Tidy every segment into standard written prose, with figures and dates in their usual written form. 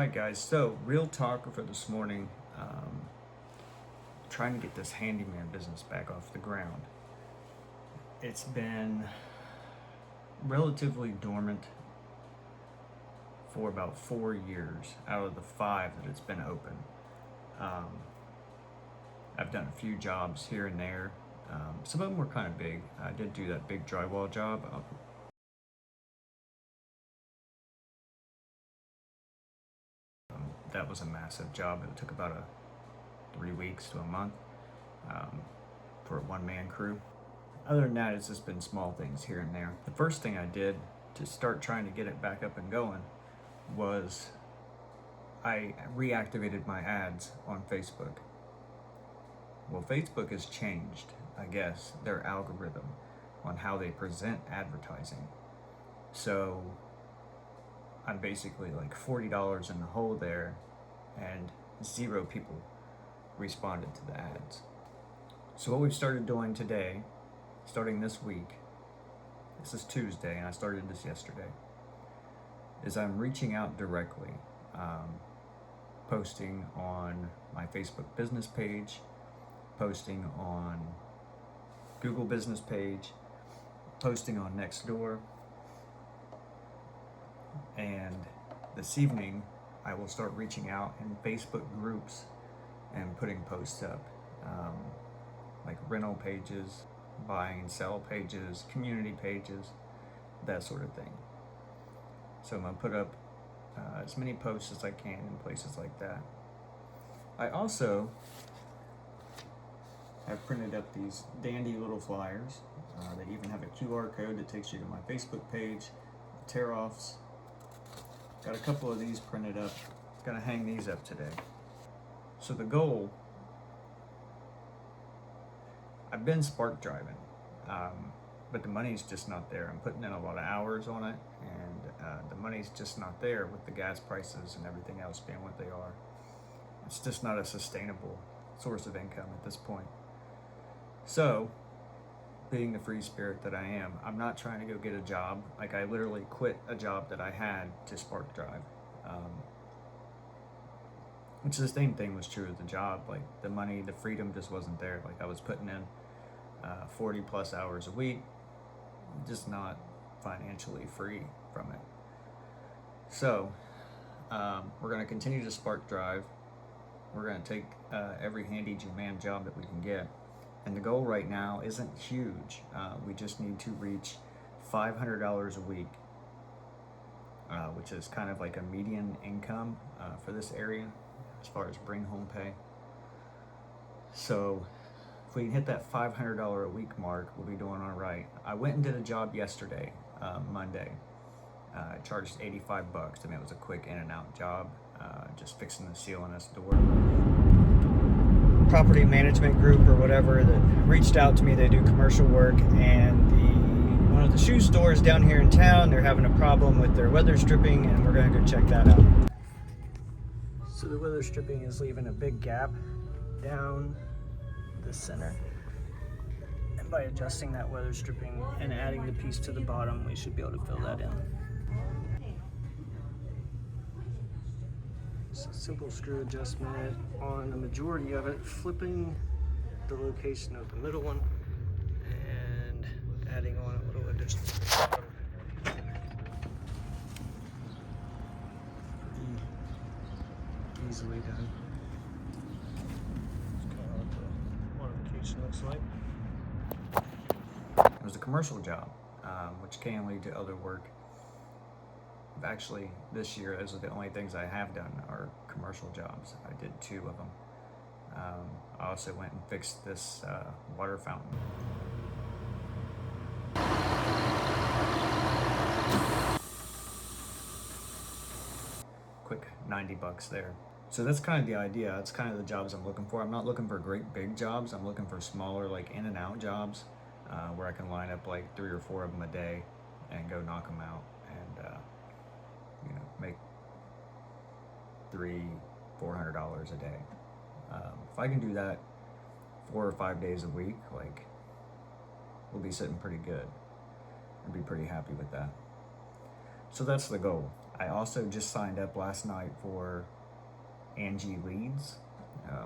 Alright guys, so real talk for this morning. Trying to get this handyman business back off the ground. It's been relatively dormant for about 4 years out of the 5 that it's been open. I've done a few jobs here and there. Some of them were kind of big. I did do that big drywall job. That was a massive job. It took about 3 weeks to a month for a one-man crew. Other than that, it's just been small things here and there. The first thing I did to start trying to get it back up and going was I reactivated my ads on Facebook. Well, Facebook has changed, I guess, their algorithm on how they present advertising. So I'm basically like $40 in the hole there, and 0 people responded to the ads. So what we've started doing today, starting this week, this is Tuesday and I started this yesterday, is I'm reaching out directly, posting on my Facebook business page, posting on Google business page, posting on Nextdoor, and this evening I will start reaching out in Facebook groups and putting posts up, like rental pages, buy and sell pages, community pages, that sort of thing. So I'm going to put up as many posts as I can in places like that. I also have printed up these dandy little flyers. They even have a QR code that takes you to my Facebook page, tear-offs. Got a couple of these printed up. Gonna hang these up today. So the goal, I've been spark driving, but the money's just not there. I'm putting in a lot of hours on it, and the money's just not there with the gas prices and everything else being what they are. It's just not a sustainable source of income at this point. So, being the free spirit that I am, I'm not trying to go get a job. Like, I literally quit a job that I had to spark drive. Which the same thing was true of the job. Like, the money, the freedom just wasn't there. Like, I was putting in 40 plus hours a week, just not financially free from it. So, we're going to continue to spark drive. We're going to take every handyman job that we can get. And the goal right now isn't huge. We just need to reach $500 a week, which is kind of like a median income for this area as far as bring home pay. So if we can hit that $500 a week mark, we'll be doing all right. I went and did a job yesterday, Monday. I charged $85. I mean, it was a quick in and out job, just fixing the seal on this door. Property management group or whatever that reached out to me. They do commercial work, and one of the shoe stores down here in town, they're having a problem with their weather stripping, and we're gonna go check that out. So the weather stripping is leaving a big gap down the center, and by adjusting that weather stripping and adding the piece to the bottom, we should be able to fill that in. It's a simple screw adjustment on the majority of it, flipping the location of the middle one and adding on a little additional bottom. Easily done. That's kind of what the modification looks like. It was a commercial job, which can lead to other work. Actually, this year, those are the only things I have done are commercial jobs. I did 2 of them. I also went and fixed this water fountain. Quick $90 there. So that's kind of the idea. That's kind of the jobs I'm looking for. I'm not looking for great big jobs. I'm looking for smaller, like in and out jobs, where I can line up like 3 or 4 of them a day and go knock them out and make $300-400 a day. If I can do that 4 or 5 days a week, like, we'll be sitting pretty good. I'd be pretty happy with that. So that's the goal. I also just signed up last night for Angie Leads,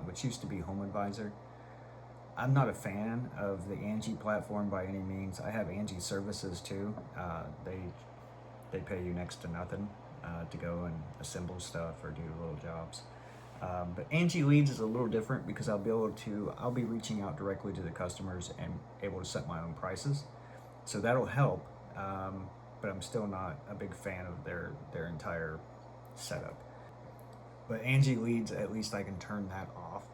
which used to be Home Advisor. I'm not a fan of the Angie platform by any means. I have Angie services too. They pay you next to nothing to go and assemble stuff or do little jobs. But Angie Leads is a little different because I'll be reaching out directly to the customers and able to set my own prices. So that'll help. But I'm still not a big fan of their entire setup. But Angie Leads, at least I can turn that off.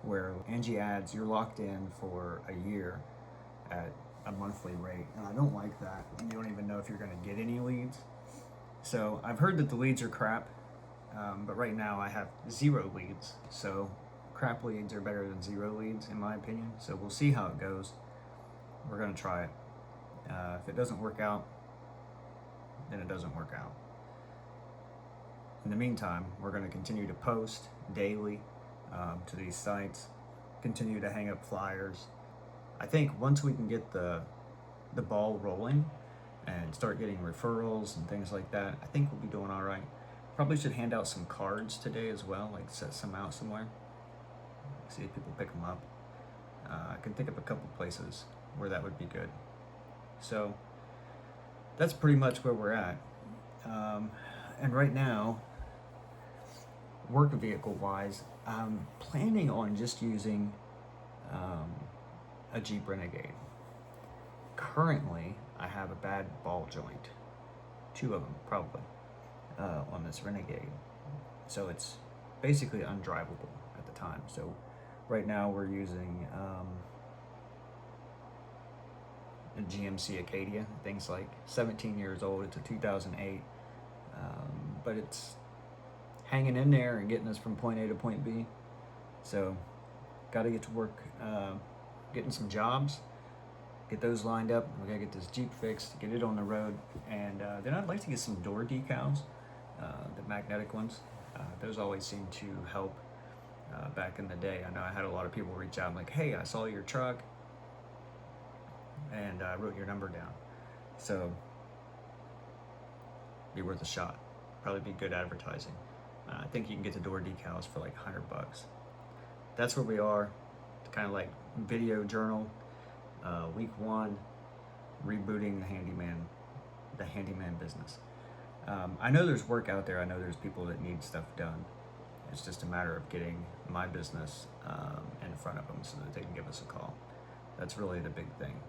Where Angie Ads, you're locked in for a year at a monthly rate, and I don't like that. You don't even know if you're going to get any leads. So I've heard that the leads are crap, but right now I have 0 leads. So crap leads are better than 0 leads in my opinion. So we'll see how it goes. We're going to try it. If it doesn't work out, then it doesn't work out. In the meantime, we're going to continue to post daily to these sites, continue to hang up flyers. I think once we can get the ball rolling and start getting referrals and things like that, I think we'll be doing all right. Probably should hand out some cards today as well, like set some out somewhere. See if people pick them up. I can think of a couple places where that would be good. So that's pretty much where we're at. And right now, work vehicle wise, I'm planning on just using a Jeep Renegade. Currently, I have a bad ball joint, 2 of them probably, on this Renegade. So it's basically undrivable at the time. So right now we're using a GMC Acadia, things like 17 years old. It's a 2008, but it's hanging in there and getting us from point A to point B. So got to get to work getting some jobs, get those lined up. We gotta get this Jeep fixed, get it on the road, and then I'd like to get some door decals, the magnetic ones. Those always seem to help back in the day. I know I had a lot of people reach out like, hey, I saw your truck and I wrote your number down. So be worth a shot. Probably be good advertising. I think you can get the door decals for like $100. That's where we are. It's kind of like video journal, week 1, rebooting the handyman business. I know there's work out there. I know there's people that need stuff done. It's just a matter of getting my business in front of them so that they can give us a call. That's really the big thing.